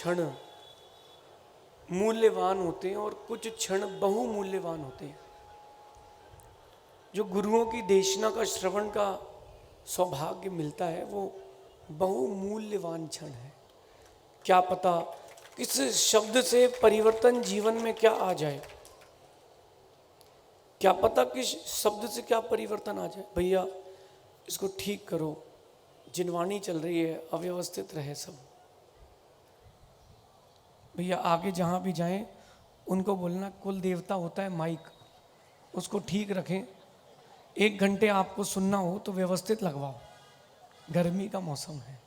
क्षण मूल्यवान होते हैं और कुछ क्षण बहुमूल्यवान होते हैं। जो गुरुओं की देशना का श्रवण का सौभाग्य मिलता है वो बहुमूल्यवान क्षण है। क्या पता किस शब्द से परिवर्तन जीवन में क्या आ जाए, क्या पता किस शब्द से क्या परिवर्तन आ जाए। भैया इसको ठीक करो, जिनवानी चल रही है, अव्यवस्थित रहे सब। भैया आगे जहाँ भी जाएं उनको बोलना कुल देवता होता है माइक, उसको ठीक रखें। 1 घंटे आपको सुनना हो तो व्यवस्थित लगवाओ, गर्मी का मौसम है।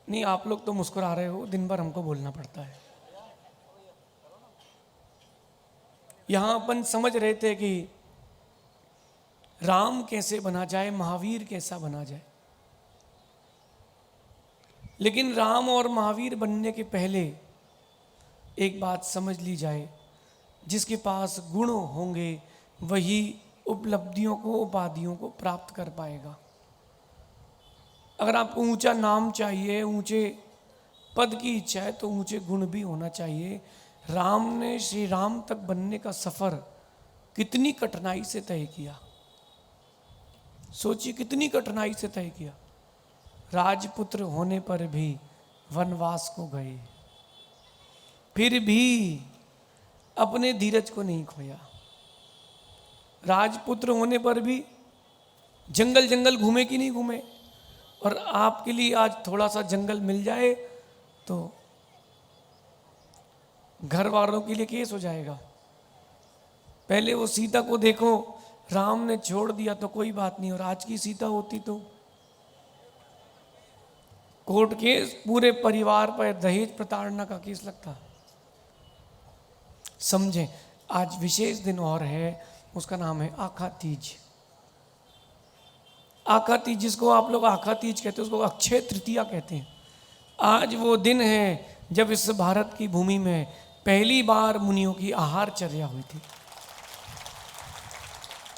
नहीं आप लोग तो मुस्कुरा रहे हो, दिन भर हमको बोलना पड़ता है। यहाँ अपन समझ रहे थे कि राम कैसे बना जाए, महावीर कैसा बना जाए, लेकिन राम और महावीर बनने के पहले एक बात समझ ली जाए, जिसके पास गुण होंगे वही उपलब्धियों को, उपाधियों को प्राप्त कर पाएगा। अगर आपको ऊंचा नाम चाहिए, ऊंचे पद की इच्छा है, तो ऊंचे गुण भी होना चाहिए। राम ने श्री राम तक बनने का सफर कितनी कठिनाई से तय किया, सोचिए कितनी कठिनाई से तय किया। राजपुत्र होने पर भी वनवास को गए, फिर भी अपने धीरज को नहीं खोया। राजपुत्र होने पर भी जंगल जंगल घूमे कि नहीं घूमे। और आपके लिए आज थोड़ा सा जंगल मिल जाए तो घर वालों के लिए केस हो जाएगा। पहले वो सीता को देखो, राम ने छोड़ दिया तो कोई बात नहीं, और आज की सीता होती तो कोर्ट केस, पूरे परिवार पर दहेज प्रताड़ना का केस लगता। समझें, आज विशेष दिन और है, उसका नाम है आखा तीज। आखा तीज, जिसको आप लोग आखा तीज कहते हैं, उसको अक्षय तृतीया कहते हैं। आज वो दिन है जब इस भारत की भूमि में पहली बार मुनियों की आहारचर्या हुई थी।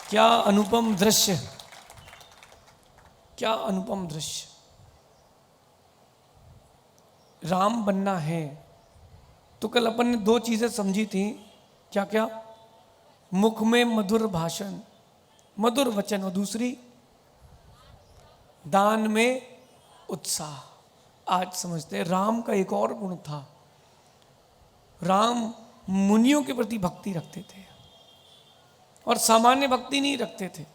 क्या अनुपम दृश्य, क्या अनुपम दृश्य। राम बनना है तो कल अपन ने 2 चीजें समझी थी, क्या क्या? मुख में मधुर भाषण, मधुर वचन, और दूसरी दान में उत्साह। आज समझते हैं राम का एक और गुण था, राम मुनियों के प्रति भक्ति रखते थे और सामान्य भक्ति नहीं रखते थे।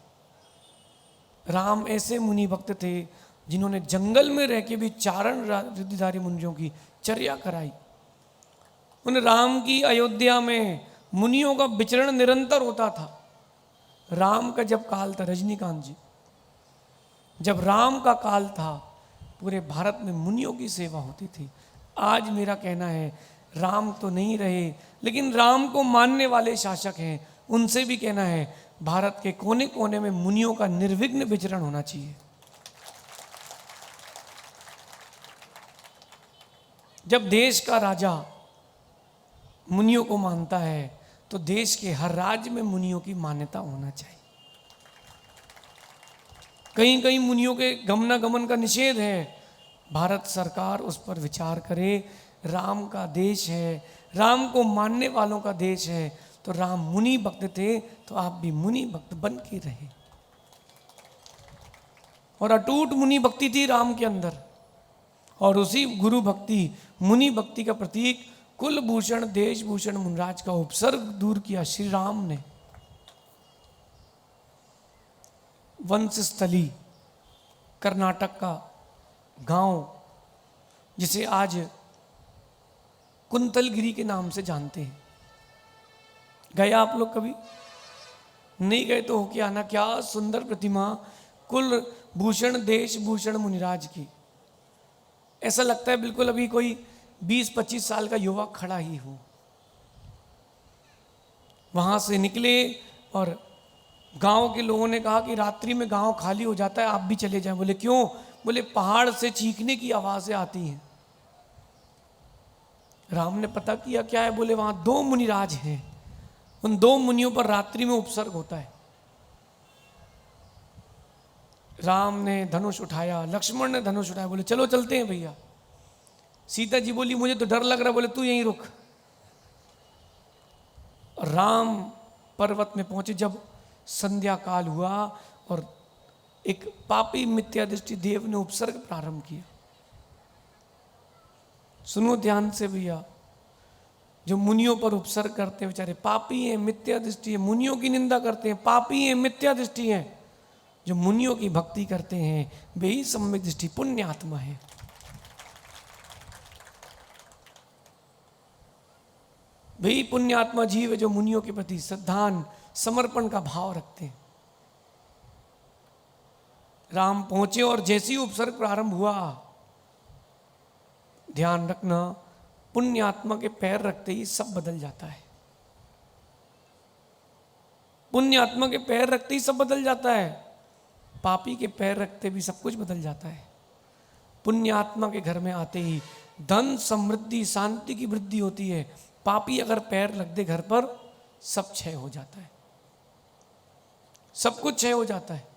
राम ऐसे मुनि भक्त थे जिन्होंने जंगल में रह के भी चारण रिद्धिधारी मुनियों की चर्या कराई। उन राम की अयोध्या में मुनियों का विचरण निरंतर होता था। राम का जब काल था, रजनीकांत जी, जब राम का काल था, पूरे भारत में मुनियों की सेवा होती थी। आज मेरा कहना है राम तो नहीं रहे, लेकिन राम को मानने वाले शासक हैं, उनसे भी कहना है भारत के कोने कोने में मुनियों का निर्विघ्न विचरण होना चाहिए। जब देश का राजा मुनियों को मानता है तो देश के हर राज्य में मुनियों की मान्यता होना चाहिए। कहीं कहीं मुनियों के गमनागमन का निषेध है, भारत सरकार उस पर विचार करे। राम का देश है, राम को मानने वालों का देश है, तो राम मुनि भक्त थे तो आप भी मुनि भक्त बन के रहे। और अटूट मुनि भक्ति थी राम के अंदर, और उसी गुरु भक्ति, मुनि भक्ति का प्रतीक कुलभूषण देशभूषण मुनराज का उपसर्ग दूर किया श्री राम ने। वंशस्थली कर्नाटक का गांव, जिसे आज कुंतलगिरी के नाम से जानते हैं। गया आप लोग कभी? नहीं गए तो होके आना। क्या सुंदर प्रतिमा कुलभूषण देशभूषण मुनिराज की। ऐसा लगता है बिल्कुल अभी कोई 20-25 साल का युवक खड़ा ही हो। वहां से निकले और गांव के लोगों ने कहा कि रात्रि में गांव खाली हो जाता है, आप भी चले जाएं। बोले क्यों? बोले पहाड़ से चीखने की आवाजें आती हैं। राम ने पता किया क्या है, बोले वहां 2 मुनिराज हैं, उन 2 मुनियों पर रात्रि में उपसर्ग होता है। राम ने धनुष उठाया, लक्ष्मण ने धनुष उठाया, बोले चलो चलते हैं भैया। सीता जी बोली मुझे तो डर लग रहा, बोले तू यहीं रुक। राम पर्वत में पहुंचे जब संध्या काल हुआ और एक पापी मिथ्या दृष्टि देव ने उपसर्ग प्रारंभ किया। सुनो ध्यान से भैया, जो मुनियों पर उपसर्ग करते हैं बेचारे पापी हैं, मिथ्या दृष्टि है, मुनियों की निंदा करते हैं, पापी हैं, मिथ्या दृष्टि है। जो मुनियों की भक्ति करते हैं वे ही सम्यक दृष्टि पुण्य आत्मा है। वे ही पुण्य आत्मा जीव है जो मुनियों के प्रति श्रद्धान समर्पण का भाव रखते हैं। राम पहुंचे और जैसे ही उपसर्ग प्रारंभ हुआ, ध्यान रखना, पुण्य आत्मा के पैर रखते ही सब बदल जाता है। पुण्य आत्मा के पैर रखते ही सब बदल जाता है, पापी के पैर रखते भी सब कुछ बदल जाता है। पुण्य आत्मा के घर में आते ही धन समृद्धि शांति की वृद्धि होती है। पापी अगर पैर रख दे घर पर, सब क्षय हो जाता है, सब कुछ क्षय हो जाता है।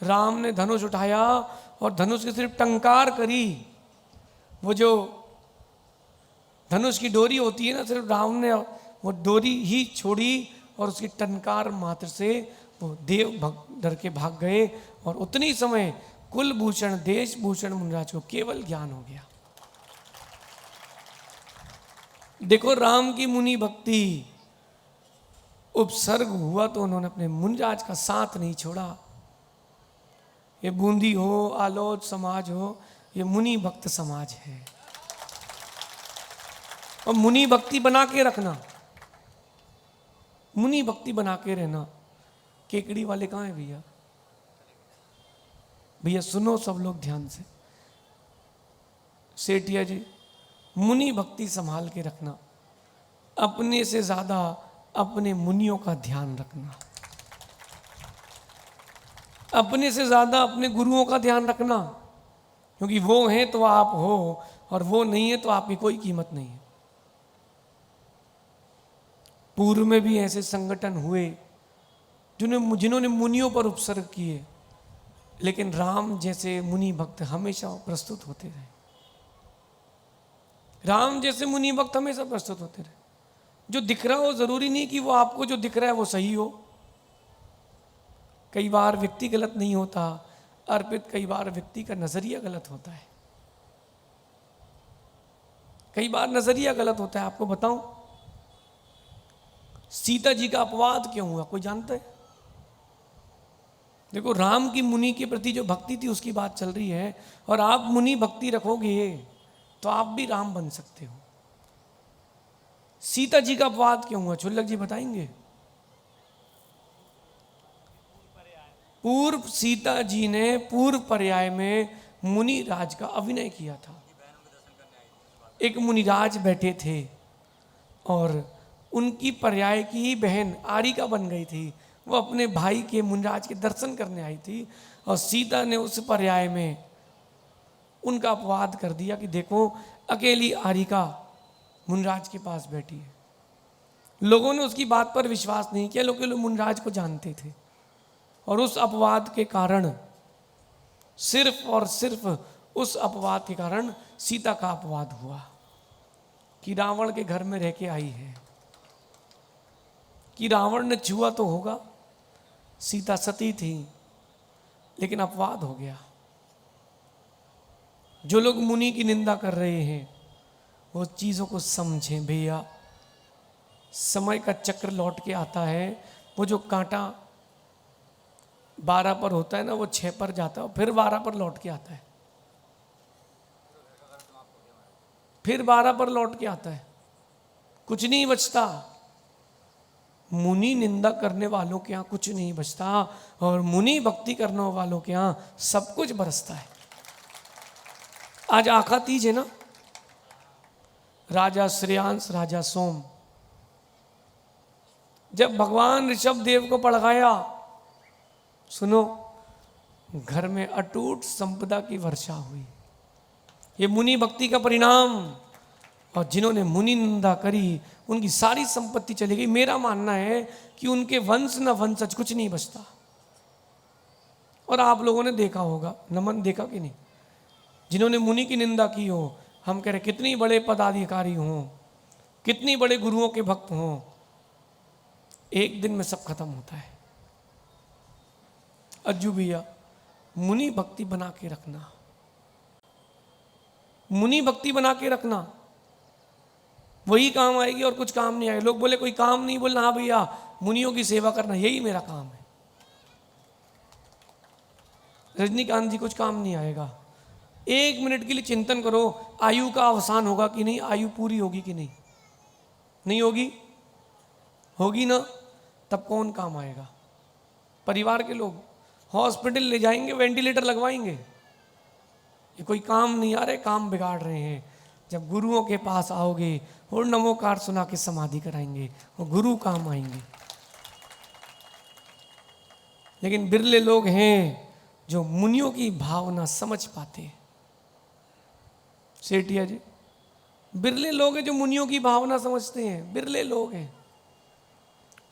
राम ने धनुष उठाया और धनुष की सिर्फ टंकार करी, वो जो धनुष की डोरी होती है ना, सिर्फ राम ने वो डोरी ही छोड़ी और उसकी टंकार मात्र से वो देव डर के भाग गए। और उतनी समय कुलभूषण देश भूषण मुनिराज को केवल ज्ञान हो गया। देखो राम की मुनि भक्ति, उपसर्ग हुआ तो उन्होंने अपने मुनिराज का साथ नहीं छोड़ा। ये बूंदी हो, आलोच समाज हो, ये मुनि भक्त समाज है। और मुनि भक्ति बना के रखना, मुनि भक्ति बना के रहना। केकड़ी वाले कहाँ हैं भैया? भैया सुनो सब लोग ध्यान से, सेठिया जी, मुनि भक्ति संभाल के रखना। अपने से ज्यादा अपने मुनियों का ध्यान रखना, अपने से ज्यादा अपने गुरुओं का ध्यान रखना, क्योंकि वो हैं तो आप हो और वो नहीं है तो आपकी कोई कीमत नहीं है। पूर्व में भी ऐसे संगठन हुए जिन्होंने मुनियों पर उपसर्ग किए, लेकिन राम जैसे मुनि भक्त हमेशा प्रस्तुत होते रहे। राम जैसे मुनि भक्त हमेशा प्रस्तुत होते रहे। जो दिख रहा हो जरूरी नहीं कि वो आपको जो दिख रहा है वो सही हो। कई बार व्यक्ति गलत नहीं होता अर्पित, कई बार व्यक्ति का नजरिया गलत होता है, कई बार नजरिया गलत होता है। आपको बताऊं सीता जी का अपवाद क्यों हुआ, कोई जानता है? देखो राम की मुनि के प्रति जो भक्ति थी उसकी बात चल रही है, और आप मुनि भक्ति रखोगे तो आप भी राम बन सकते हो। सीता जी का अपवाद क्यों हुआ, छुल्लक जी बताएंगे? पूर्व सीता जी ने पूर्व पर्याय में मुनि राज का अभिनय किया था। एक मुनिराज बैठे थे और उनकी पर्याय की ही बहन आरिका बन गई थी। वो अपने भाई के मुनिराज के दर्शन करने आई थी और सीता ने उस पर्याय में उनका अपवाद कर दिया कि देखो अकेली आरिका मुनिराज के पास बैठी है। लोगों ने उसकी बात पर विश्वास नहीं किया, लोग मुनिराज को जानते थे। और उस अपवाद के कारण, सिर्फ और सिर्फ उस अपवाद के कारण सीता का अपवाद हुआ कि रावण के घर में रह के आई है, कि रावण ने छुआ तो होगा, सीता सती थी, लेकिन अपवाद हो गया। जो लोग मुनि की निंदा कर रहे हैं वो चीज़ों को समझें भैया। समय का चक्र लौट के आता है। वो जो कांटा 12 पर होता है ना, वो 6 पर जाता है, फिर 12 पर लौट के आता है, फिर 12 पर लौट के आता है, कुछ नहीं बचता। मुनि निंदा करने वालों के यहाँ कुछ नहीं बचता, और मुनि भक्ति करने वालों के यहाँ सब कुछ बरसता है। आज आखा तीज है ना, राजा श्रेयांश राजा सोम, जब भगवान ऋषभ देव को पड़काया, सुनो, घर में अटूट संपदा की वर्षा हुई। ये मुनि भक्ति का परिणाम। और जिन्होंने मुनि निंदा करी उनकी सारी संपत्ति चली गई। मेरा मानना है कि उनके वंश न वंशज कुछ नहीं बचता। और आप लोगों ने देखा होगा, नमन देखा कि नहीं, जिन्होंने मुनि की निंदा की हो, हम कह रहे कितनी बड़े पदाधिकारी हों, कितनी बड़े गुरुओं के भक्त हों, एक दिन में सब खत्म होता है। अज्जू भैया, मुनि भक्ति बना के रखना, मुनि भक्ति बना के रखना, वही काम आएगी और कुछ काम नहीं आएगा। लोग बोले कोई काम नहीं, बोलना हाँ भैया मुनियों की सेवा करना, यही मेरा काम है। रजनीकांत जी कुछ काम नहीं आएगा। एक मिनट के लिए चिंतन करो, आयु का अवसान होगा कि नहीं, आयु पूरी होगी कि नहीं, नहीं होगी, होगी ना, तब कौन काम आएगा? परिवार के लोग हॉस्पिटल ले जाएंगे, वेंटिलेटर लगवाएंगे, ये कोई काम नहीं आ रहे, काम बिगाड़ रहे हैं। जब गुरुओं के पास आओगे और नमोकार सुना के समाधि कराएंगे, वो गुरु काम आएंगे। लेकिन बिरले लोग हैं जो मुनियों की भावना समझ पाते हैं। सेठिया जी, बिरले लोग हैं जो मुनियों की भावना समझते हैं, बिरले लोग हैं।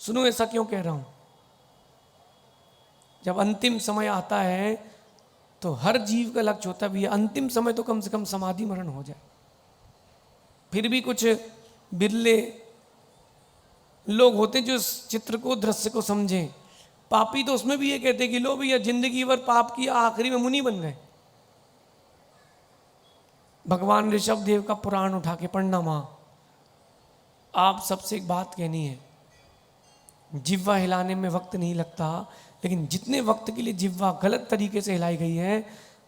सुनो ऐसा क्यों कह रहा हूं, जब अंतिम समय आता है तो हर जीव का लक्ष्य होता भी है अंतिम समय तो कम से कम समाधि मरण हो जाए। फिर भी कुछ बिरले लोग होते हैं जो इस चित्र को, दृश्य को समझें। पापी तो उसमें भी ये कहते हैं कि लो भैया जिंदगी भर पाप किया, आखिरी में मुनि बन गए। भगवान ऋषभ देव का पुराण उठा के पढ़ना मां। आप सबसे एक बात कहनी है, जिह्वा हिलाने में वक्त नहीं लगता, लेकिन जितने वक्त के लिए जिह्वा गलत तरीके से हिलाई गई है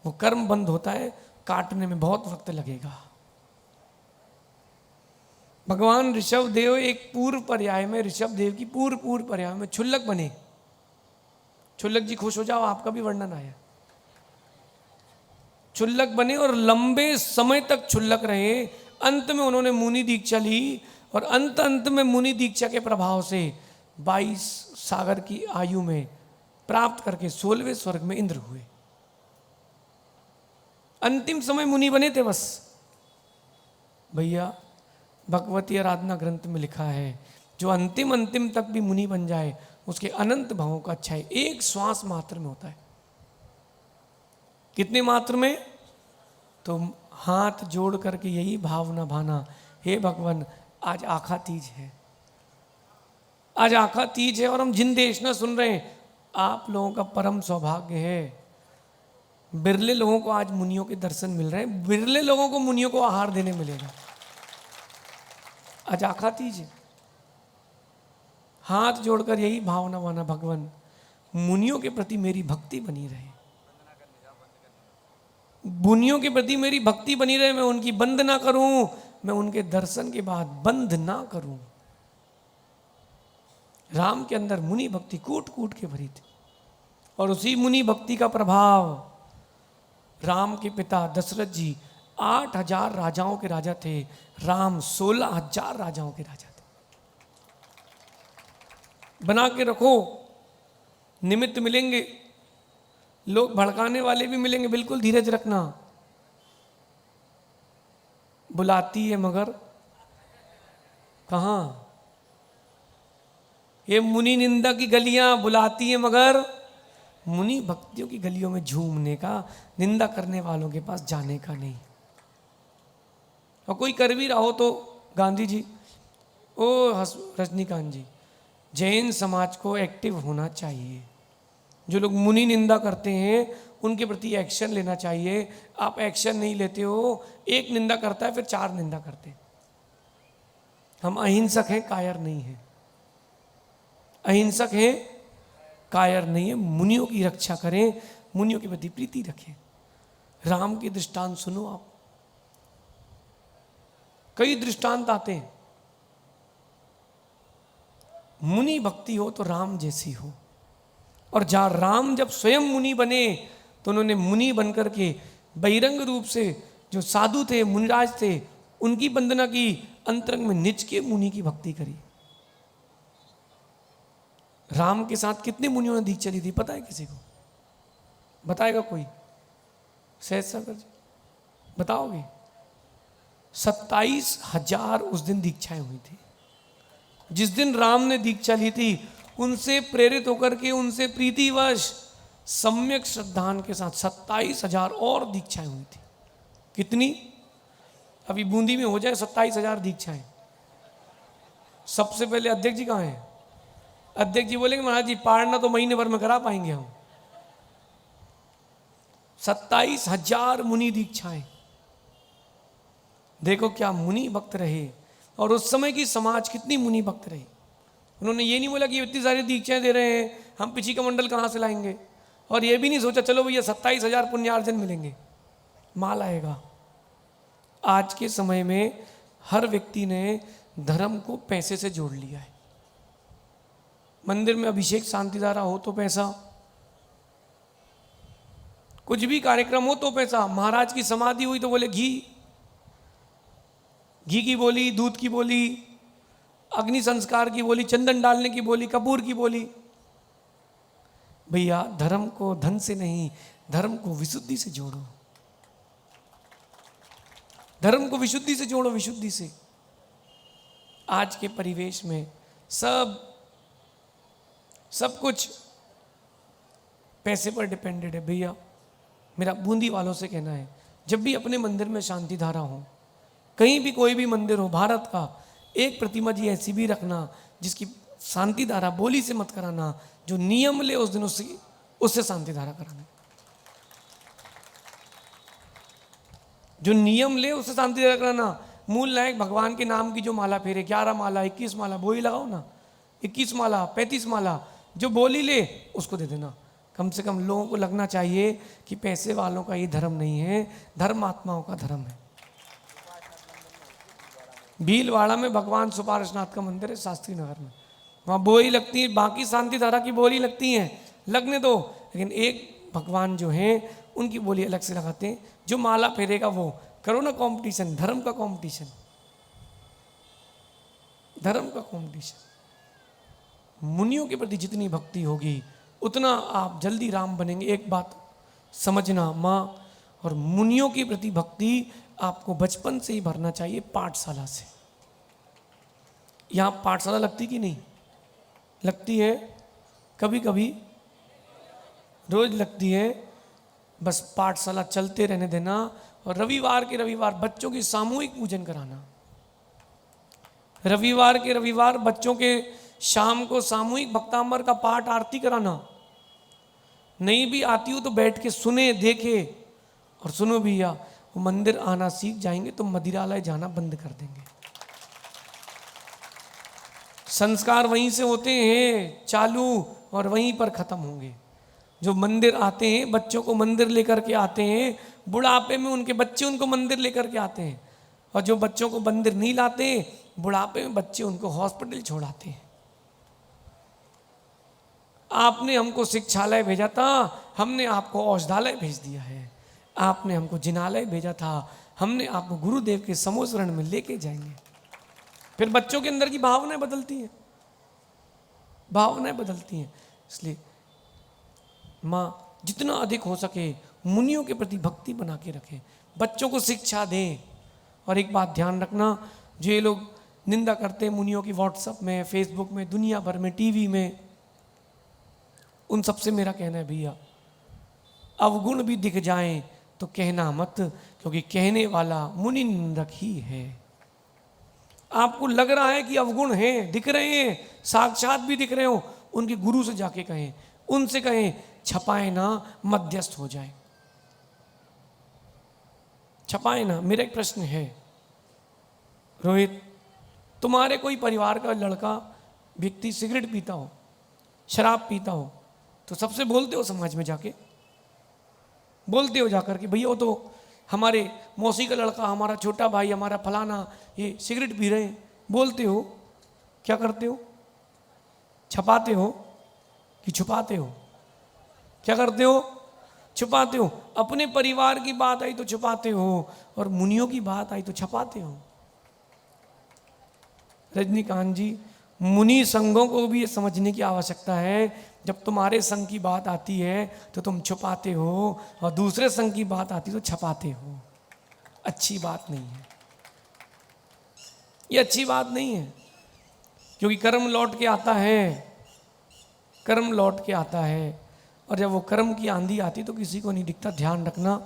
वो कर्म बंद होता है, काटने में बहुत वक्त लगेगा। भगवान ऋषभ देव एक पूर्व पर्याय में, ऋषभ देव की पूर्व पर्याय में क्षुल्लक बने। क्षुल्लक जी खुश हो जाओ, आपका भी वर्णन आया। क्षुल्लक बने और लंबे समय तक क्षुल्लक रहे। अंत में उन्होंने मुनि दीक्षा ली और अंत में मुनि दीक्षा के प्रभाव से 22 सागर की आयु में प्राप्त करके 16वें स्वर्ग में इंद्र हुए। अंतिम समय मुनि बने थे बस। भैया भगवती आराधना ग्रंथ में लिखा है, जो अंतिम तक भी मुनि बन जाए उसके अनंत भावों का अच्छा है। एक श्वास मात्र में होता है। कितने मात्र में? तो हाथ जोड़ करके यही भावना भाना, हे भगवान आज आखा तीज है, आज आखा तीज है और हम जिन देशना सुन रहे हैं। आप लोगों का परम सौभाग्य है, बिरले लोगों को आज मुनियों के दर्शन मिल रहे हैं, बिरले लोगों को मुनियों को आहार देने मिलेगा। आज आखा तीज है। हाथ जोड़कर यही भावना माना, भगवान मुनियों के प्रति मेरी भक्ति बनी रहे, मुनियों के प्रति मेरी भक्ति बनी रहे, मैं उनकी बंद ना करूं, मैं उनके दर्शन के बाद बंद ना करूं। राम के अंदर मुनि भक्ति कूट कूट के भरी थी और उसी मुनि भक्ति का प्रभाव राम के पिता दशरथ जी 8000 राजाओं के राजा थे, राम 16000 राजाओं के राजा थे। बना के रखो, निमित्त मिलेंगे, लोग भड़काने वाले भी मिलेंगे, बिल्कुल धीरज रखना। बुलाती है मगर कहां? ये मुनि निंदा की गलियां बुलाती है मगर मुनि भक्तियों की गलियों में झूमने का, निंदा करने वालों के पास जाने का नहीं। और कोई कर भी रहा हो तो गांधी जी, ओ रजनीकांत जी, जैन समाज को एक्टिव होना चाहिए। जो लोग मुनि निंदा करते हैं उनके प्रति एक्शन लेना चाहिए। आप एक्शन नहीं लेते हो, एक निंदा करता है फिर 4 निंदा करते हैं। हम अहिंसक हैं, कायर नहीं हैं। अहिंसक हैं, कायर नहीं है। मुनियों की रक्षा करें, मुनियों के प्रति प्रीति रखें। राम के दृष्टांत सुनो आप, कई दृष्टांत आते हैं। मुनि भक्ति हो तो राम जैसी हो। और जहां राम जब स्वयं मुनि बने तो उन्होंने मुनि बनकर के बहिरंग रूप से जो साधु थे, मुनिराज थे, उनकी वंदना की, अंतरंग में निज के मुनि की भक्ति करी। राम के साथ कितने मुनियों ने दीक्षा ली थी पता है किसी को? बताएगा कोई? सहज सागर जी बताओगे? 27,000 उस दिन दीक्षाएं हुई थी। जिस दिन राम ने दीक्षा ली थी उनसे प्रेरित होकर के, उनसे प्रीतिवश सम्यक श्रद्धान के साथ 27,000 और दीक्षाएं हुई थी। कितनी? अभी बूंदी में हो जाए 27,000 दीक्षाएं। सबसे पहले अध्यक्ष जी कहाँ हैं? अध्यक्ष जी बोलेंगे महाराज जी पारना तो महीने भर में करा पाएंगे हम। 27,000 मुनि दीक्षाएं। देखो क्या मुनि भक्त रहे, और उस समय की समाज कितनी मुनि भक्त रही। उन्होंने ये नहीं बोला कि इतनी सारी दीक्षाएं दे रहे हैं, हम पिछी का मंडल कहाँ से लाएंगे, और ये भी नहीं सोचा चलो भैया 27,000 पुण्यार्जन मिलेंगे, माल आएगा। आज के समय में हर व्यक्ति ने धर्म को पैसे से जोड़ लिया है। मंदिर में अभिषेक शांतिधारा हो तो पैसा, कुछ भी कार्यक्रम हो तो पैसा। महाराज की समाधि हुई तो बोले घी की बोली, दूध की बोली, अग्नि संस्कार की बोली, चंदन डालने की बोली, कपूर की बोली। भैया धर्म को धन से नहीं, धर्म को विशुद्धि से जोड़ो। धर्म को विशुद्धि से जोड़ो, विशुद्धि से। आज के परिवेश में सब कुछ पैसे पर डिपेंडेड है। भैया मेरा बूंदी वालों से कहना है, जब भी अपने मंदिर में शांति धारा हो, कहीं भी कोई भी मंदिर हो भारत का, एक प्रतिमा जी ऐसी भी रखना जिसकी शांति धारा बोली से मत कराना, जो नियम ले उस दिन उससे शांति धारा कराना। जो नियम ले उससे शांति धारा कराना। मूल नायक भगवान के नाम की जो माला फेरे, 11 माला 21 माला वो ही लगाओ ना, 21 माला 35 माला, जो बोली ले उसको दे देना। कम से कम लोगों को लगना चाहिए कि पैसे वालों का ये धर्म नहीं है, धर्म आत्माओं का धर्म है। भीलवाड़ा में भगवान सुपार्श्वनाथ का मंदिर है, शास्त्री नगर में, वहाँ बोली लगती है, बाकी शांति धारा की बोली लगती हैं, लगने दो, लेकिन एक भगवान जो हैं उनकी बोली अलग से लगाते हैं। जो माला फेरेगा वो करो ना कंपटीशन, धर्म का कंपटीशन, धर्म का कंपटीशन। मुनियों के प्रति जितनी भक्ति होगी उतना आप जल्दी राम बनेंगे। एक बात समझना माँ, और मुनियों के प्रति भक्ति आपको बचपन से ही भरना चाहिए, पाठशाला से। यहाँ पाठशाला लगती कि नहीं लगती है? कभी कभी रोज लगती है। बस पाठशाला चलते रहने देना, और रविवार के रविवार बच्चों की सामूहिक पूजन कराना। रविवार के रविवार बच्चों के शाम को सामूहिक भक्तांबर का पाठ आरती कराना। नहीं भी आती हो तो बैठ के सुने, देखे, और सुनो भैया वो मंदिर आना सीख जाएंगे तो मदिरालय जाना बंद कर देंगे। संस्कार वहीं से होते हैं चालू और वहीं पर खत्म होंगे। जो मंदिर आते हैं, बच्चों को मंदिर लेकर के आते हैं, बुढ़ापे में उनके बच्चे उनको मंदिर लेकर के आते हैं, और जो बच्चों को मंदिर नहीं लाते, बुढ़ापे में बच्चे उनको हॉस्पिटल छोड़ाते हैं। आपने हमको शिक्षालय भेजा था, हमने आपको औषधालय भेज दिया है। आपने हमको जिनालय भेजा था, हमने आपको गुरुदेव के समोसरण में लेके जाएंगे। फिर बच्चों के अंदर की भावनाएं बदलती हैं, भावनाएं बदलती हैं। इसलिए माँ जितना अधिक हो सके मुनियों के प्रति भक्ति बना के रखें, बच्चों को शिक्षा दें। और एक बात ध्यान रखना, जो ये लोग निंदा करते हैं मुनियों की व्हाट्सएप में, फेसबुक में, दुनिया भर में, टीवी में, उन सबसे मेरा कहना है भैया अवगुण भी दिख जाएं तो कहना मत, क्योंकि कहने वाला मुनि निंदक ही है। आपको लग रहा है कि अवगुण हैं, दिख रहे हैं, साक्षात भी दिख रहे हो, उनके गुरु से जाके कहें, उनसे कहें छपाए ना, मध्यस्थ हो जाए, छपाए ना। मेरा एक प्रश्न है रोहित, तुम्हारे कोई परिवार का लड़का व्यक्ति सिगरेट पीता हो, शराब पीता हो, तो सबसे बोलते हो समाज में जाके, बोलते हो जाकर कि भैया वो तो हमारे मौसी का लड़का, हमारा छोटा भाई, हमारा फलाना ये सिगरेट पी रहे हैं, बोलते हो। क्या करते हो? छपाते हो कि छुपाते हो? क्या करते हो? छुपाते हो। अपने परिवार की बात आई तो छुपाते हो, और मुनियों की बात आई तो छपाते हो। रजनीकांत जी, मुनि संघों को भी ये समझने की आवश्यकता है, जब तुम्हारे संघ की बात आती है तो तुम छुपाते हो, और दूसरे संघ की बात आती तो छपाते हो। अच्छी बात नहीं है, ये अच्छी बात नहीं है, क्योंकि कर्म लौट के आता है, कर्म लौट के आता है, और जब वो कर्म की आंधी आती तो किसी को नहीं दिखता। ध्यान रखना,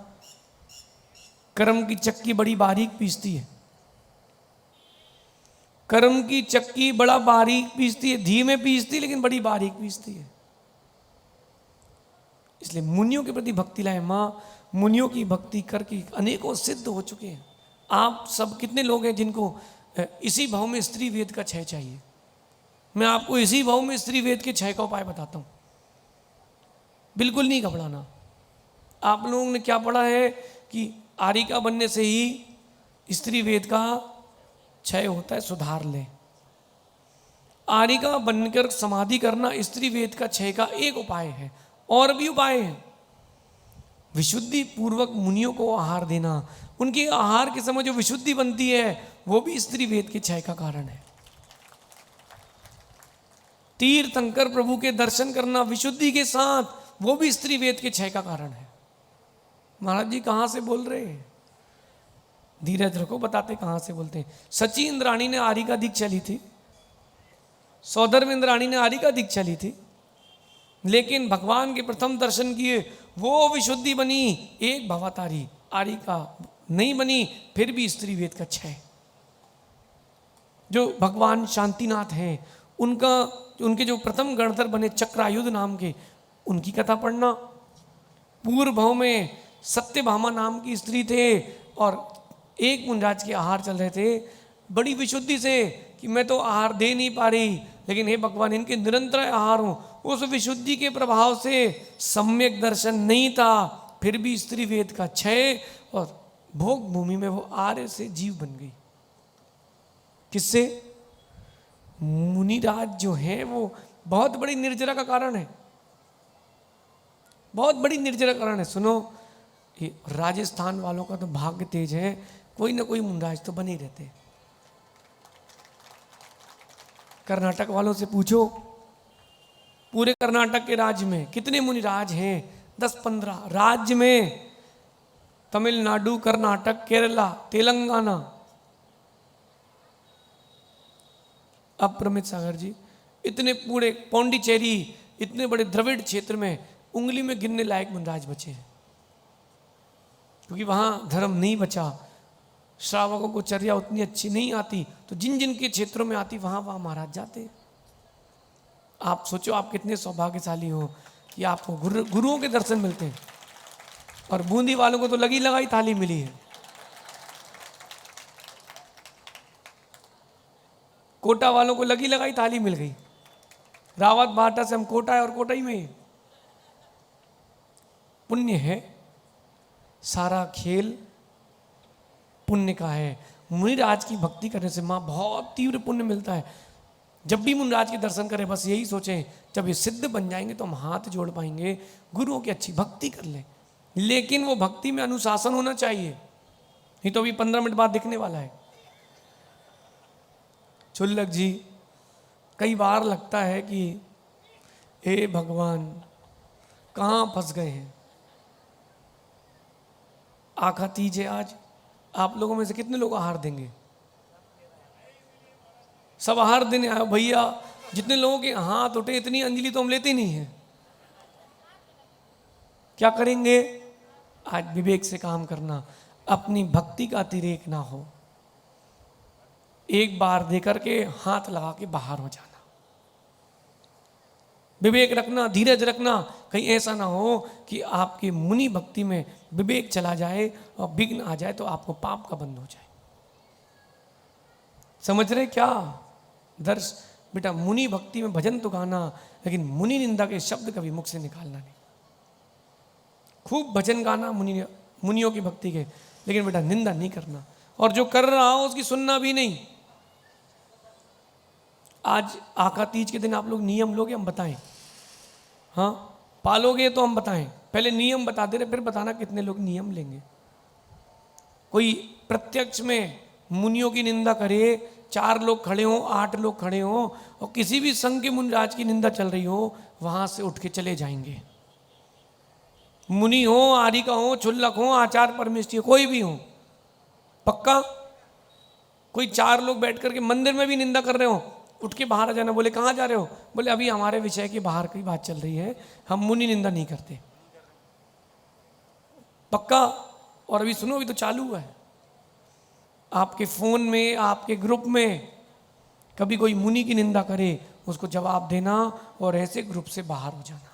कर्म की चक्की बड़ी बारीक पीसती है, कर्म की चक्की बड़ा बारीक पीसती है, धीमे पीसती लेकिन बड़ी बारीक पीसती है। इसलिए मुनियों के प्रति भक्ति लाए। माँ मुनियों की भक्ति करके अनेकों सिद्ध हो चुके हैं। आप सब कितने लोग हैं जिनको इसी भाव में स्त्री वेद का क्षय चाहिए? मैं आपको इसी भाव में स्त्री वेद के क्षय का उपाय बताता हूं। बिल्कुल नहीं घबराना। आप लोगों ने क्या पढ़ा है कि आरिका बनने से ही स्त्री वेद का क्षय होता है, सुधार ले। आरिका बनकर समाधि करना स्त्री वेद का क्षय का एक उपाय है, और भी उपाय है। विशुद्धि पूर्वक मुनियों को आहार देना, उनके आहार के समय जो विशुद्धि बनती है वो भी स्त्री वेद के क्षय का कारण है। तीर्थंकर प्रभु के दर्शन करना विशुद्धि के साथ, वो भी स्त्री वेद के क्षय का कारण है। महाराज जी कहां से बोल रहे हैं? धीरज रखो, बताते कहां से बोलते हैं। सची इंद्राणी ने आरिका दीक्षा ली थी, सौधर्म इंद्राणी ने आरिका दीक्षा ली थी, लेकिन भगवान के प्रथम दर्शन किए वो विशुद्धि बनी, एक भवातारी आरिका नहीं बनी, फिर भी स्त्री वेद का क्षय। जो भगवान शांतिनाथ हैं, उनके जो प्रथम गणधर बने चक्रायुध नाम के, उनकी कथा पढ़ना। पूर्व भाव में सत्यभामा नाम की स्त्री थे और एक मुनिराज के आहार चल रहे थे बड़ी विशुद्धि से कि मैं तो आहार दे नहीं पा रही, लेकिन हे भगवान इनके निरंतर आहार हो। उस विशुद्धि के प्रभाव से सम्यक दर्शन नहीं था, फिर भी स्त्री वेद का क्षय, और भोग भूमि में वो आर्य से जीव बन गई। किससे? मुनिराज जो है वो बहुत बड़ी निर्जरा का कारण है, बहुत बड़ी निर्जरा का कारण है। सुनो, ये राजस्थान वालों का तो भाग्य तेज है, कोई ना कोई मुनिराज तो बने ही रहते। कर्नाटक वालों से पूछो, पूरे कर्नाटक के राज्य में कितने मुनिराज हैं? 10-15 राज्य में, तमिलनाडु, कर्नाटक, केरला, तेलंगाना। अप्रमित सागर जी, इतने पूरे पौंडीचेरी, इतने बड़े द्रविड़ क्षेत्र में उंगली में गिनने लायक मुनिराज बचे हैं, क्योंकि वहां धर्म नहीं बचा। श्रावकों को चर्या उतनी अच्छी नहीं आती, तो जिन जिन के क्षेत्रों में आती वहां वहां महाराज जाते। आप सोचो आप कितने सौभाग्यशाली हो कि आपको गुरुओं के दर्शन मिलते हैं। और बूंदी वालों को तो लगी लगाई थाली मिली है। कोटा वालों को लगी लगाई थाली मिल गई। रावत बाटा से हम कोटा है और कोटा ही में। पुण्य है, सारा खेल पुण्य का है। मुनिराज की भक्ति करने से माँ बहुत तीव्र पुण्य मिलता है। जब भी मुनिराज के दर्शन करें बस यही सोचें, जब ये सिद्ध बन जाएंगे तो हम हाथ जोड़ पाएंगे, गुरुओं की अच्छी भक्ति कर लें। लेकिन वो भक्ति में अनुशासन होना चाहिए, नहीं तो अभी 15 मिनट बाद दिखने वाला है। चुल्लक जी, कई बार लगता है कि हे भगवान कहाँ फंस गए हैं। आखा तीज है आज, आप लोगों में से कितने लोग आहार देंगे? सब आहार देने आए भैया। जितने लोगों के हाथ उठे, इतनी अंजलि तो हम लेते नहीं है। क्या करेंगे? आज विवेक से काम करना, अपनी भक्ति का अतिरेक ना हो। एक बार दे करके हाथ लगा के बाहर हो जाना। विवेक रखना, धीरज रखना, कहीं ऐसा ना हो कि आपकी मुनि भक्ति में विवेक चला जाए और विघ्न आ जाए तो आपको पाप का बंध हो जाए। समझ रहे क्या दर्श? बेटा मुनि भक्ति में भजन तो गाना, लेकिन मुनि निंदा के शब्द कभी मुख से निकालना नहीं। खूब भजन गाना मुनियों की भक्ति के, लेकिन बेटा निंदा नहीं करना, और जो कर रहा हो उसकी सुनना भी नहीं। आज आका तीज के दिन आप लोग नियम लोगे, हम बताएं? हाँ, पालोगे तो हम बताएं? पहले नियम बता दे रहे, फिर बताना कितने लोग नियम लेंगे। कोई प्रत्यक्ष में मुनियों की निंदा करे, 4 लोग खड़े हों, 8 लोग खड़े हों, और किसी भी संघ के मुनिराज की निंदा चल रही हो, वहां से उठ के चले जाएंगे। मुनि हो, आरिका हो, चुल्लक हो, आचार्य परमेष्ठी हो, कोई भी हो, पक्का। कोई 4 लोग बैठ करके मंदिर में भी निंदा कर रहे हो, उठ के बाहर आ जाना। बोले कहाँ जा रहे हो? बोले अभी हमारे विषय के बाहर की बात चल रही है, हम मुनि निंदा नहीं करते। पक्का। और अभी सुनो, अभी तो चालू हुआ है। आपके फोन में, आपके ग्रुप में कभी कोई मुनि की निंदा करे, उसको जवाब देना और ऐसे ग्रुप से बाहर हो जाना।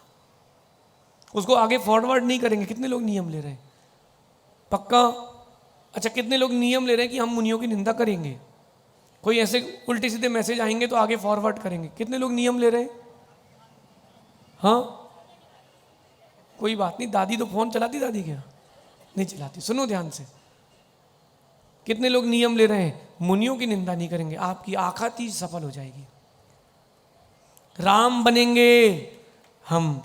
उसको आगे फॉरवर्ड नहीं करेंगे। कितने लोग नियम ले रहे हैं? पक्का? अच्छा, कितने लोग नियम ले रहे हैं कि हम मुनियों की निंदा करेंगे? कोई ऐसे उल्टे सीधे मैसेज आएंगे तो आगे फॉरवर्ड करेंगे। कितने लोग नियम ले रहे हैं? हाँ, कोई बात नहीं। दादी तो फोन चलाती, दादी क्या नहीं चलाती? सुनो ध्यान से, कितने लोग नियम ले रहे हैं? मुनियों की निंदा नहीं करेंगे, आपकी आखाती सफल हो जाएगी। राम बनेंगे हम,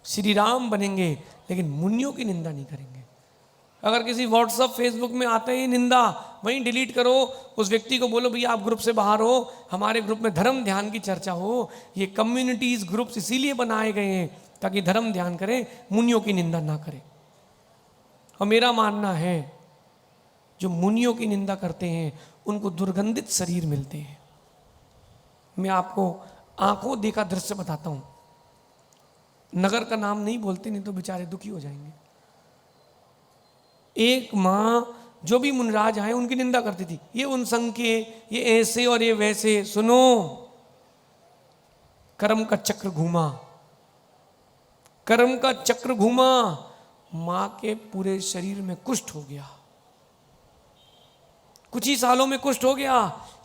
श्री राम बनेंगे, लेकिन मुनियों की निंदा नहीं करेंगे। अगर किसी व्हाट्सअप फेसबुक में आते ही निंदा, वहीं डिलीट करो। उस व्यक्ति को बोलो भैया आप ग्रुप से बाहर हो, हमारे ग्रुप में धर्म ध्यान की चर्चा हो। ये कम्युनिटीज ग्रुप्स इसीलिए बनाए गए हैं ताकि धर्म ध्यान करें, मुनियों की निंदा ना करें। और मेरा मानना है जो मुनियों की निंदा करते हैं उनको दुर्गंधित शरीर मिलते हैं। मैं आपको आंखों देखा दृश्य बताता हूं। नगर का नाम नहीं बोलते, नहीं तो बेचारे दुखी हो जाएंगे। एक मां जो भी मुनराज आए उनकी निंदा करती थी। ये उन संघ के, ये ऐसे और ये वैसे। सुनो, कर्म का चक्र घूमा, कर्म का चक्र घूमा, मां के पूरे शरीर में कुष्ठ हो गया। कुछ ही सालों में कुष्ठ हो गया,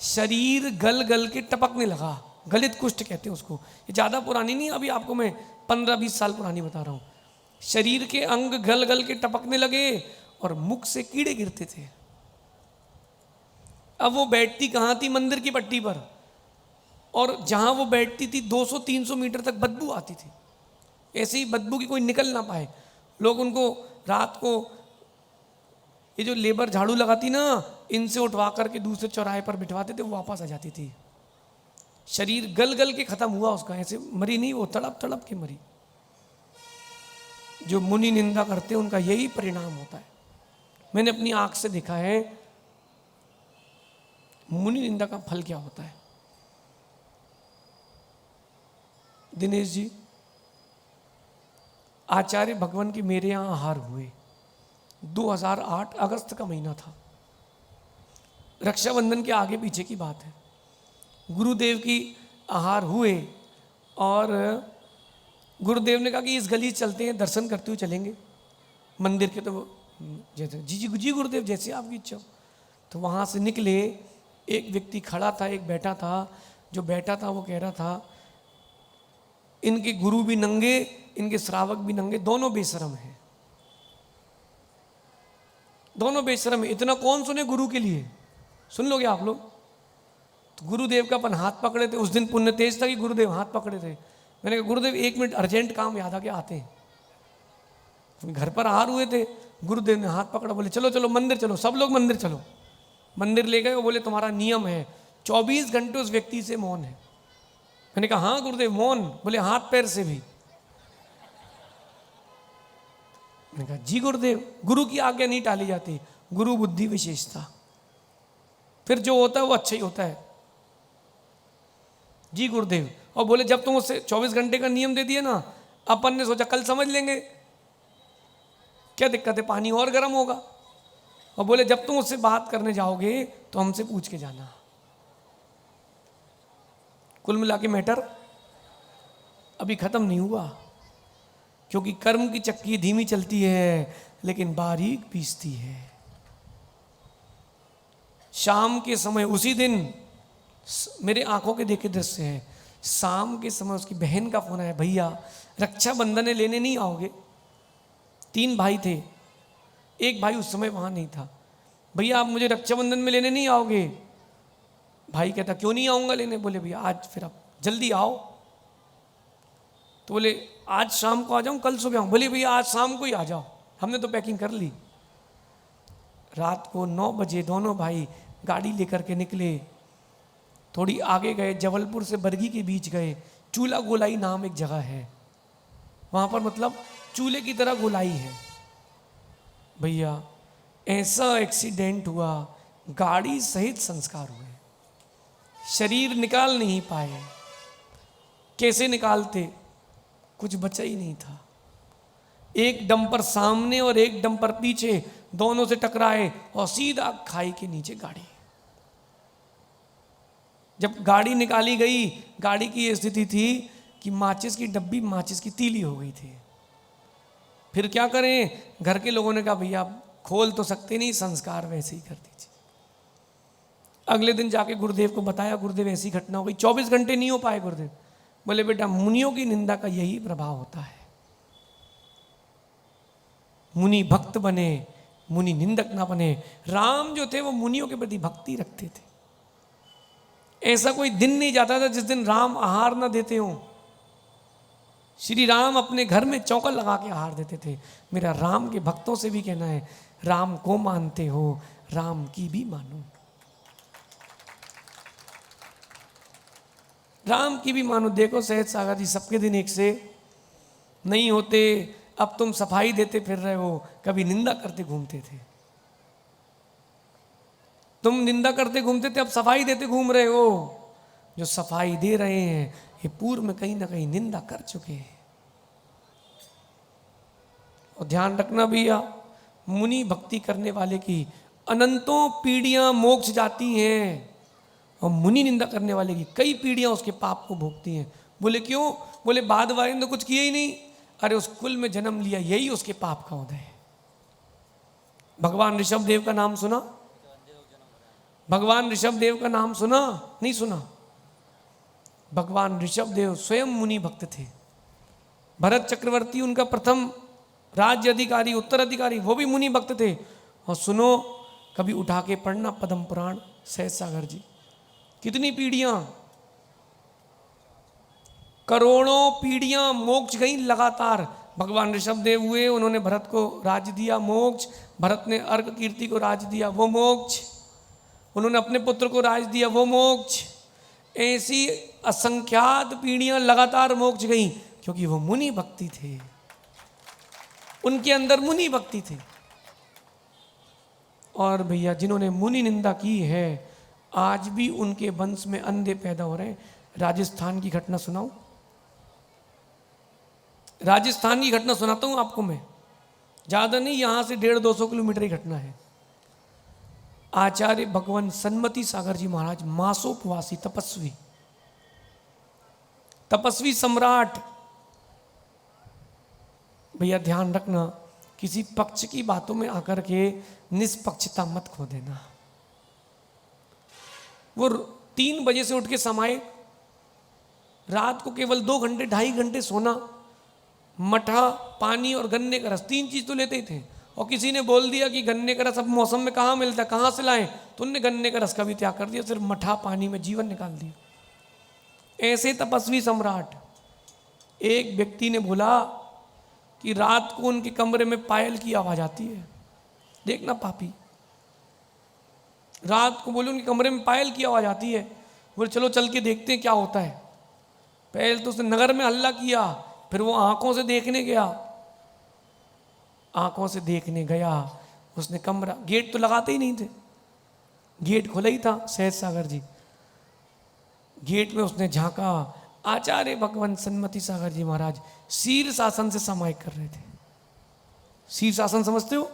शरीर गल गल के टपकने लगा। गलित कुष्ठ कहते हैं उसको। ये ज्यादा पुरानी नहीं, अभी आपको मैं 15-20 साल पुरानी बता रहा हूं। शरीर के अंग गल गल के टपकने लगे और मुख से कीड़े गिरते थे। अब वो बैठती कहां थी? मंदिर की पट्टी पर। और जहां वो बैठती थी 200-300 मीटर तक बदबू आती थी। ऐसी बदबू की कोई निकल ना पाए। लोग उनको रात को, ये जो लेबर झाड़ू लगाती ना, इनसे उठवा करके दूसरे चौराहे पर बिठवाते थे, वो वापस आ जाती थी। शरीर गल गल के खत्म हुआ उसका। ऐसे मरी नहीं, वो तड़प तड़प के मरी। जो मुनि निंदा करते हैं उनका यही परिणाम होता है। मैंने अपनी आंख से देखा है मुनि निंदा का फल क्या होता है। दिनेश जी, आचार्य भगवान की मेरे यहां आहार हुए। 2008 अगस्त का महीना था। रक्षाबंधन के आगे पीछे की बात है। गुरुदेव की आहार हुए और गुरुदेव ने कहा कि इस गली चलते हैं, दर्शन करते हुए चलेंगे मंदिर के। तो जैसे जी जी जी गुरुदेव, जैसे आपकी इच्छा हो। तो वहाँ से निकले। एक व्यक्ति खड़ा था, एक बैठा था। जो बैठा था वो कह रहा था इनके गुरु भी नंगे, इनके श्रावक भी नंगे, दोनों बेशरम हैं, दोनों बेशरम है। इतना कौन सुने गुरु के लिए? सुन लोगे आप लोग? तो गुरुदेव का अपन हाथ पकड़े थे। उस दिन पुण्य तेज था कि गुरुदेव हाथ पकड़े थे। मैंने कहा गुरुदेव 1 मिनट, अर्जेंट काम याद आ के आते हैं। घर पर आहार हुए थे, गुरुदेव ने हाथ पकड़ा, बोले चलो चलो मंदिर चलो, सब लोग मंदिर चलो। मंदिर ले गए। वो बोले तुम्हारा नियम है 24 घंटे उस व्यक्ति से मौन है। मैंने कहा हाँ गुरुदेव मौन? बोले हाथ पैर से भी। मैंने कहा जी गुरुदेव, गुरु की आज्ञा नहीं टाली जाती, गुरु बुद्धि विशेषता। फिर जो होता है वो अच्छा ही होता है। जी गुरुदेव। और बोले जब तुम उससे 24 घंटे का नियम दे दिए ना, अपन ने सोचा कल समझ लेंगे, क्या दिक्कत है, पानी और गर्म होगा। और बोले जब तुम उससे बात करने जाओगे तो हमसे पूछ के जाना। कुल मिला के मैटर अभी खत्म नहीं हुआ, क्योंकि कर्म की चक्की धीमी चलती है लेकिन बारीक पीसती है। शाम के समय, उसी दिन मेरे आंखों के देखे दृश्य है, शाम के समय उसकी बहन का फोन आया, भैया रक्षाबंधन लेने नहीं आओगे? 3 भाई थे, एक भाई उस समय वहां नहीं था। भैया आप मुझे रक्षाबंधन में लेने नहीं आओगे? भाई कहता क्यों नहीं आऊंगा लेने? बोले भैया आज फिर आप जल्दी आओ। तो बोले आज शाम को आ जाऊं, कल सुबह आऊं? बोले भैया आज शाम को ही आ जाओ, हमने तो पैकिंग कर ली। रात को 9 बजे दोनों भाई गाड़ी लेकर के निकले। थोड़ी आगे गए, जबलपुर से बरगी के बीच गए। चूल्हा गोलाई नाम एक जगह है, वहां पर मतलब चूल्हे की तरह गोलाई है। भैया ऐसा एक्सीडेंट हुआ, गाड़ी सहित संस्कार हुए, शरीर निकाल नहीं पाए। कैसे निकालते? कुछ बचा ही नहीं था। एक डंपर सामने और एक डंपर पीछे, दोनों से टकराए और सीधा खाई के नीचे गाड़ी। जब गाड़ी निकाली गई, गाड़ी की ये स्थिति थी कि माचिस की डब्बी माचिस की तीली हो गई थी। फिर क्या करें? घर के लोगों ने कहा भैया खोल तो सकते नहीं, संस्कार वैसे ही कर दीजिए। अगले दिन जाके गुरुदेव को बताया, गुरुदेव ऐसी घटना हो गई। 24 घंटे नहीं हो पाए गुरुदेव। बोले बेटा मुनियों की निंदा का यही प्रभाव होता है, मुनि भक्त बने, मुनि निंदक ना बने। राम जो थे वो मुनियों के प्रति भक्ति रखते थे। ऐसा कोई दिन नहीं जाता था जिस दिन राम आहार ना देते हो। श्री राम अपने घर में चौका लगा के आहार देते थे। मेरा राम के भक्तों से भी कहना है, राम को मानते हो, राम की भी मानो, राम की भी मानो। देखो सहज सागर जी सबके दिन एक से नहीं होते। अब तुम सफाई देते फिर रहे हो, कभी निंदा करते घूमते थे। तुम निंदा करते घूमते थे, अब सफाई देते घूम रहे हो। जो सफाई दे रहे हैं ये पूर्व में कहीं ना कहीं निंदा कर चुके हैं। और ध्यान रखना भैया, मुनि भक्ति करने वाले की अनंतों पीढ़ियां मोक्ष जाती हैं और मुनि निंदा करने वाले की कई पीढ़ियां उसके पाप को भोगती हैं। बोले क्यों? बोले बाद वाले ने तो कुछ किया ही नहीं। अरे उस कुल में जन्म लिया, यही उसके पाप का उदय है। भगवान ऋषभ देव का नाम सुना? भगवान ऋषभ देव का नाम सुना? नहीं सुना? भगवान ऋषभ देव स्वयं मुनि भक्त थे। भरत चक्रवर्ती उनका प्रथम राज्य अधिकारी, उत्तराधिकारी, वो भी मुनि भक्त थे। और सुनो, कभी उठा के पढ़ना पद्म पुराण सहज सागर जी, कितनी पीढ़ियां, करोड़ों पीढ़ियां मोक्ष गई लगातार। भगवान ऋषभ देव हुए, उन्होंने भरत को राज्य दिया, मोक्ष। भरत ने अर्क कीर्ति को राज्य दिया, वो मोक्ष। उन्होंने अपने पुत्र को राज दिया, वो मोक्ष। ऐसी असंख्यात पीढ़ियां लगातार मोक्ष गई, क्योंकि वो मुनि भक्ति थे, उनके अंदर मुनि भक्ति थी। और भैया जिन्होंने मुनि निंदा की है, आज भी उनके वंश में अंधे पैदा हो रहे हैं। राजस्थान की घटना सुनाऊं? राजस्थान की घटना सुनाता हूं आपको मैं, ज्यादा नहीं, यहां से 150-200 किलोमीटर की घटना है। आचार्य भगवान सन्मति सागर जी महाराज, मासोपवासी तपस्वी, तपस्वी सम्राट। भैया ध्यान रखना, किसी पक्ष की बातों में आकर के निष्पक्षता मत खो देना। वो 3 बजे से उठ के समाये, रात को केवल 2 घंटे 2.5 घंटे सोना, मठा, पानी और गन्ने का रस, 3 चीज तो लेते ही थे। और किसी ने बोल दिया कि गन्ने का रस अब मौसम में कहाँ मिलता है, कहाँ से लाएं, तो उनने गन्ने का रस का भी त्याग कर दिया, सिर्फ मठा पानी में जीवन निकाल दिया। ऐसे तपस्वी सम्राट। एक व्यक्ति ने बोला कि रात को उनके कमरे में पायल की आवाज आती है। देखना पापी, रात को बोले उनके कमरे में पायल की आवाज आती है। बोले चलो चल के देखते हैं क्या होता है। पहले तो उसने नगर में हल्ला किया, फिर वो आंखों से देखने गया। आंखों से देखने गया, उसने कमरा, गेट तो लगाते ही नहीं थे, गेट खुला ही था सहज सागर जी। गेट में उसने झांका, आचार्य भगवान सन्मति सागर जी महाराज शीर्षासन से समायिक कर रहे थे। शीर्षासन समझते हो?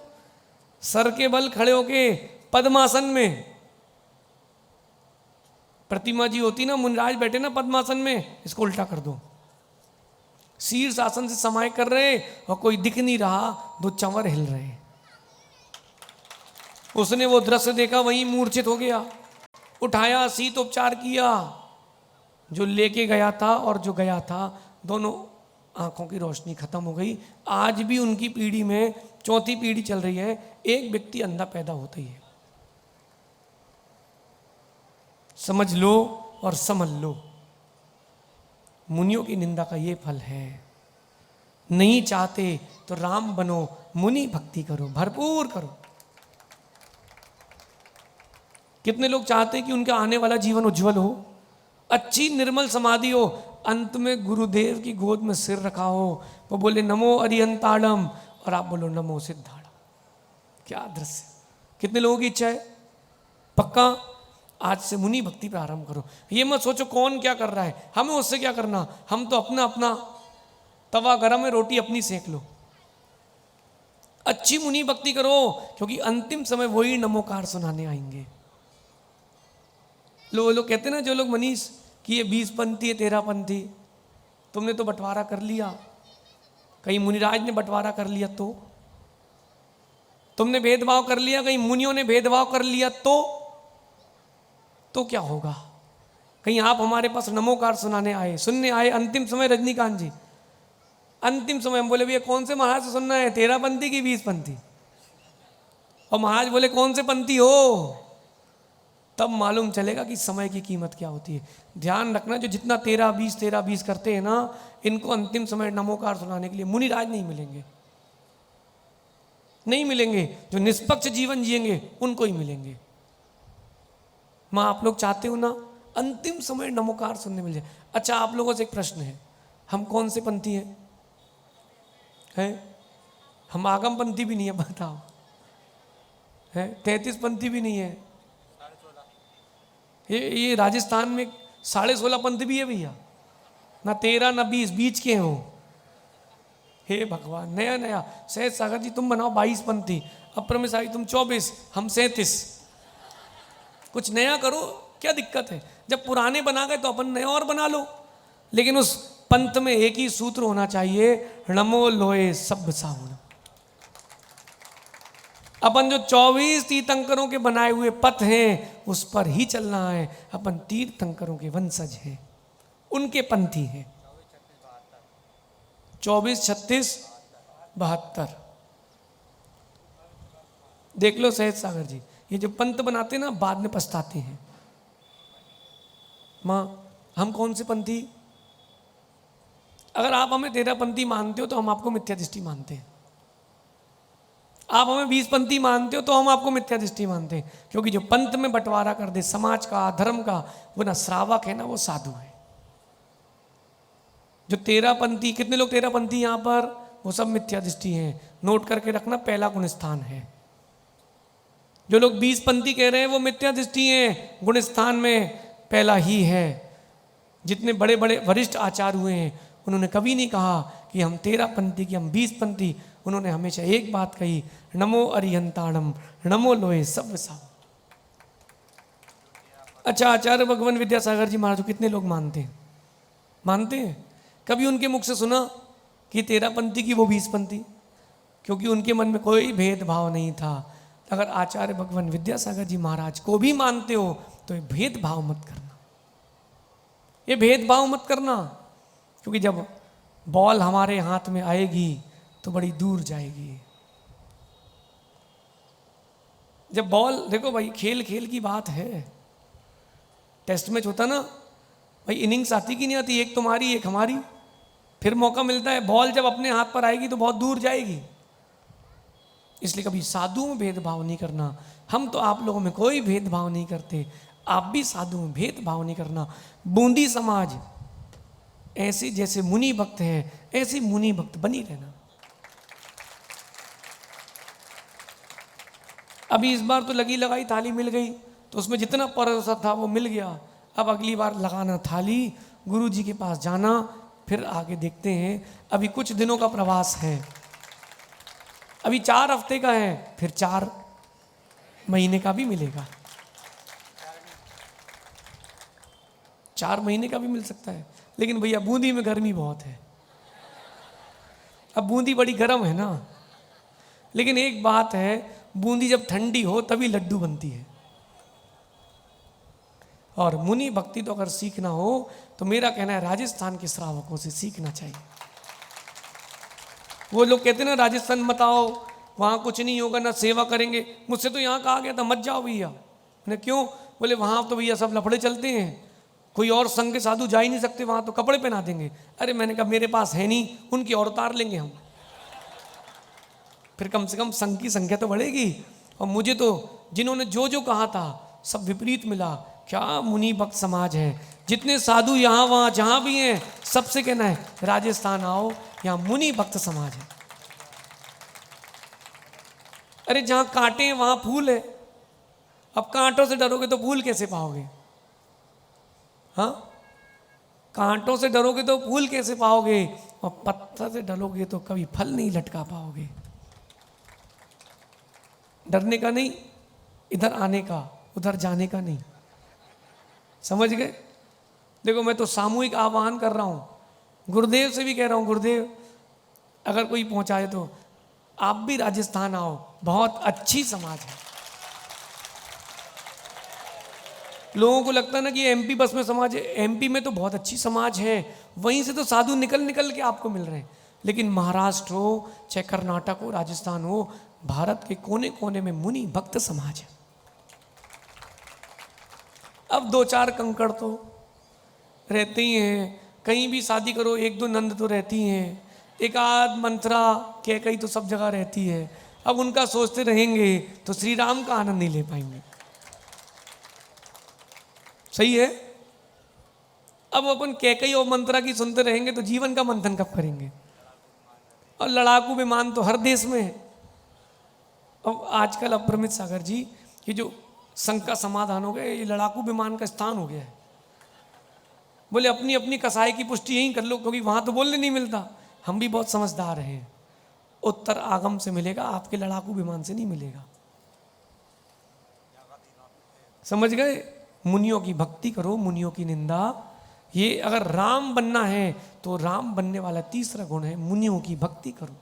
सर के बल खड़े होके पद्मासन में, प्रतिमा जी होती ना, मुनिराज बैठे ना पद्मासन में, इसको उल्टा कर दो। शीर्षासन से समायिक कर रहे और कोई दिख नहीं रहा, 2 चंवर हिल रहे। उसने वो दृश्य देखा, वहीं मूर्छित हो गया। उठाया, शीतोपचार किया। जो लेके गया था और जो गया था, दोनों आंखों की रोशनी खत्म हो गई। आज भी उनकी पीढ़ी में 4थी पीढ़ी चल रही है, एक व्यक्ति अंधा पैदा होता ही है। समझ लो और समझ लो, मुनियों की निंदा का ये फल है। नहीं चाहते तो राम बनो, मुनि भक्ति करो, भरपूर करो। कितने लोग चाहते हैं कि उनका आने वाला जीवन उज्जवल हो, अच्छी निर्मल समाधि हो, अंत में गुरुदेव की गोद में सिर रखा हो, वो बोले नमो अरिहंताड़म और आप बोलो नमो सिद्धाड़म। क्या दृश्य! कितने लोगों की इच्छा है? पक्का आज से मुनि भक्ति प्रारंभ करो। ये मत सोचो कौन क्या कर रहा है, हमें उससे क्या करना, हम तो अपना अपना तवा गरम है, रोटी अपनी सेक लो। अच्छी मुनि भक्ति करो, क्योंकि अंतिम समय वही नमोकार सुनाने आएंगे। लोग कहते ना, जो लोग मनीष कि ये 20 पंथी है 13 पंथी, तुमने तो बंटवारा कर लिया, कहीं मुनिराज ने बंटवारा कर लिया तो, तुमने भेदभाव कर लिया, कहीं मुनियों ने भेदभाव कर लिया तो क्या होगा? कहीं आप हमारे पास नमोकार सुनाने आए, सुनने आए अंतिम समय, रजनीकांत जी अंतिम समय, हम बोले भैया कौन से महाराज से सुनना है, 13 पंथी की 20 पंथी? और महाराज बोले कौन से पंथी हो? तब मालूम चलेगा कि समय की कीमत क्या होती है। ध्यान रखना, जो जितना 13-20 करते हैं ना, इनको अंतिम समय नमोकार सुनाने के लिए मुनिराज नहीं मिलेंगे, नहीं मिलेंगे। जो निष्पक्ष जीवन जिएंगे उनको ही मिलेंगे। माँ आप लोग चाहते हो ना अंतिम समय नमोकार सुनने मिल जाए। अच्छा, आप लोगों से एक प्रश्न है, हम कौन से पंथी हैं? हम आगम पंथी भी नहीं है, बताओ, है 33 पंथी भी नहीं है। ये राजस्थान में 16.5 पंथ भी है भैया, ना 13 ना 20, बीच के हैं वो। हे भगवान, नया नया सहज सागर जी तुम बनाओ 22 पंथी, अप्रमेय साई तुम 24, हम 37। कुछ नया करो, क्या दिक्कत है? जब पुराने बना गए तो अपन नया और बना लो, लेकिन उस पंथ में एक ही सूत्र होना चाहिए, नमो लोए सब साउन। अपन जो 24 तीर्थंकरों के बनाए हुए पथ हैं उस पर ही चलना है। अपन तीर्थंकरों के वंशज हैं, उनके पंथी हैं। 24, 36, 72 देख लो सहज सागर जी। ये जो पंथ बनाते ना बाद में पछताते हैं। माँ हम कौन से पंथी? अगर आप हमें 13 पंथी मानते हो तो हम आपको मिथ्या दृष्टि मानते हैं। आप हमें 20 पंथी मानते हो तो हम आपको मिथ्या दृष्टि मानते हैं। क्योंकि जो पंथ में बंटवारा कर दे समाज का, धर्म का, वो ना श्रावक है ना वो साधु है। जो 13 पंथी, कितने लोग 13 पंथी यहाँ पर, वो सब मिथ्या दृष्टि हैं। नोट करके रखना, पहला गुण स्थान है। जो लोग 20 पंथी कह रहे हैं वो मिथ्या दृष्टि हैं, गुण स्थान में पहला ही है। जितने बड़े बड़े वरिष्ठ आचार्य हुए हैं उन्होंने कभी नहीं कहा कि हम 13 पंथी की, हम 20 पंथी। उन्होंने हमेशा एक बात कही, नमो अरिहंताणम, नमो लोहे सब सा। अच्छा, आचार्य भगवान विद्यासागर जी महाराज कितने लोग मानते हैं? मानते हैं? कभी उनके मुख से सुना कि 13 पंथी की वो 20 पंथी? क्योंकि उनके मन में कोई भेदभाव नहीं था। अगर आचार्य भगवान विद्यासागर जी महाराज को भी मानते हो तो ये भेदभाव मत करना, ये भेदभाव मत करना। क्योंकि जब बॉल हमारे हाथ में आएगी तो बड़ी दूर जाएगी। जब बॉल, देखो भाई, खेल खेल की बात है। टेस्ट मैच होता ना भाई, इनिंग्स आती कि नहीं आती, एक तुम्हारी एक हमारी, फिर मौका मिलता है। बॉल जब अपने हाथ पर आएगी तो बहुत दूर जाएगी। इसलिए कभी साधुओं में भेदभाव नहीं करना। हम तो आप लोगों में कोई भेदभाव नहीं करते, आप भी साधुओं में भेदभाव नहीं करना। बूंदी समाज ऐसे जैसे मुनि भक्त है, ऐसे मुनि भक्त बनी रहना। अभी इस बार तो लगी लगाई थाली मिल गई, तो उसमें जितना परोसा था वो मिल गया। अब अगली बार लगाना थाली, गुरु जी के पास जाना, फिर आगे देखते हैं। अभी कुछ दिनों का प्रवास है, अभी 4 हफ्ते का है, फिर 4 महीने का भी मिलेगा, 4 महीने का भी मिल सकता है। लेकिन भैया बूंदी में गर्मी बहुत है, अब बूंदी बड़ी गर्म है ना। लेकिन एक बात है, बूंदी जब ठंडी हो तभी लड्डू बनती है। और मुनि भक्ति तो अगर सीखना हो तो मेरा कहना है राजस्थान के श्रावकों से सीखना चाहिए। वो लोग कहते हैं ना राजस्थान मत आओ, वहाँ कुछ नहीं होगा, ना सेवा करेंगे। मुझसे तो यहाँ कहा गया था मत जाओ भैया। मैंने क्यों? बोले वहाँ तो भैया सब लफड़े चलते हैं, कोई और संघ के साधु जा ही नहीं सकते, वहाँ तो कपड़े पहना देंगे। अरे मैंने कहा मेरे पास है नहीं, उनकी और उतार लेंगे हम, फिर कम से कम संघ की संख्या तो बढ़ेगी। और मुझे तो जिन्होंने जो जो कहा था सब विपरीत मिला। क्या मुनि भक्त समाज है, जितने साधु यहाँ वहाँ जहाँ भी हैं सबसे कहना है राजस्थान आओ, यहाँ मुनि भक्त समाज है। अरे जहाँ कांटे हैं वहाँ फूल है। अब कांटों से डरोगे तो फूल कैसे पाओगे? हाँ, कांटों से डरोगे तो फूल कैसे पाओगे? और पत्थर से डरोगे तो कभी फल नहीं लटका पाओगे। डरने का नहीं, इधर आने का, उधर जाने का नहीं। समझ गए? देखो मैं तो सामूहिक आह्वान कर रहा हूं, गुरुदेव से भी कह रहा हूं, गुरुदेव अगर कोई पहुंचाए तो आप भी राजस्थान आओ, बहुत अच्छी समाज है। लोगों को लगता है ना कि एमपी बस में समाज है, एमपी में तो बहुत अच्छी समाज है, वहीं से तो साधु निकल निकल के आपको मिल रहे हैं। लेकिन महाराष्ट्र हो, चाहे कर्नाटक हो, राजस्थान हो, भारत के कोने कोने में मुनि भक्त समाज है। अब दो चार कंकड़ तो रहते ही हैं, कहीं भी शादी करो एक दो नंद तो रहती हैं, एक आध मंत्रा कैकई तो सब जगह रहती है। अब उनका सोचते रहेंगे तो श्री राम का आनंद नहीं ले पाएंगे। सही है? अब अपन कैकई और मंत्रा की सुनते रहेंगे तो जीवन का मंथन कब करेंगे? और लड़ाकू विमान तो हर देश में है। अब आजकल अपरमित सागर जी, ये जो शंका समाधान हो गया, ये लड़ाकू विमान का स्थान हो गया है। बोले अपनी अपनी कसाई की पुष्टि यहीं कर लो, क्योंकि वहां तो बोलने नहीं मिलता। हम भी बहुत समझदार हैं, उत्तर आगम से मिलेगा, आपके लड़ाकू विमान से नहीं मिलेगा। समझ गए? मुनियों की भक्ति करो, मुनियों की निंदा। ये अगर राम बनना है तो राम बनने वाला तीसरा गुण है, मुनियों की भक्ति करो।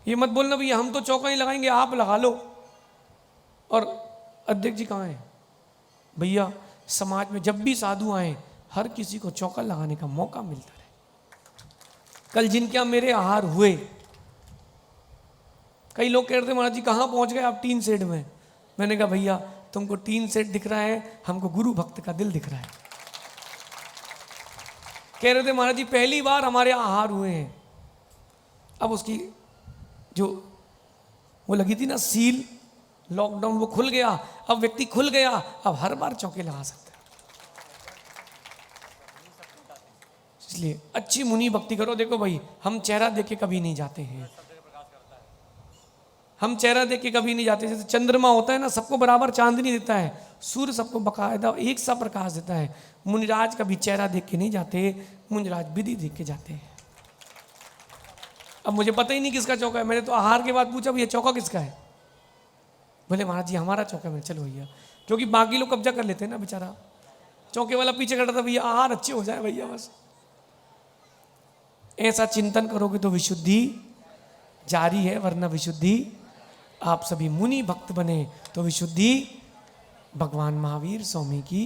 ये मत बोलना भैया हम तो चौका ही लगाएंगे, आप लगा लो। और अध्यक्ष जी कहाँ हैं? भैया समाज में जब भी साधु आए हर किसी को चौका लगाने का मौका मिलता रहे। कल जिनके यहाँ मेरे आहार हुए, कई लोग कह रहे थे महाराज जी कहाँ पहुंच गए आप टीन शेड में। मैंने कहा भैया तुमको टीन शेड दिख रहा है, हमको गुरु भक्त का दिल दिख रहा है। कह रहे थे महाराज जी पहली बार हमारे आहार हुए हैं। अब उसकी जो वो लगी थी ना सील, लॉकडाउन, वो खुल गया। अब व्यक्ति खुल गया, अब हर बार चौके लगा सकता है। इसलिए अच्छी मुनि भक्ति करो। देखो भाई हम चेहरा देख के कभी नहीं जाते हैं, हम चेहरा देख के कभी नहीं जाते। जैसे चंद्रमा होता है ना, सबको बराबर चांदनी देता है, सूर्य सबको बकायदा एक सा प्रकाश देता है। मुनिराज कभी चेहरा देख के नहीं जाते, मुनिराज विधि देख के जाते हैं। अब मुझे पता ही नहीं किसका चौका है, मैंने तो आहार के बाद पूछा भैया चौका किसका है? बोले महाराज जी हमारा चौका है। मैं चलो भैया, क्योंकि बाकी लोग कब्जा कर लेते हैं ना, बेचारा चौके वाला पीछे खड़ा था, भैया आहार अच्छे हो जाए भैया बस। ऐसा चिंतन करोगे तो विशुद्धि जारी है, वरना विशुद्धि आप सभी मुनि भक्त बने तो विशुद्धि भगवान महावीर स्वामी की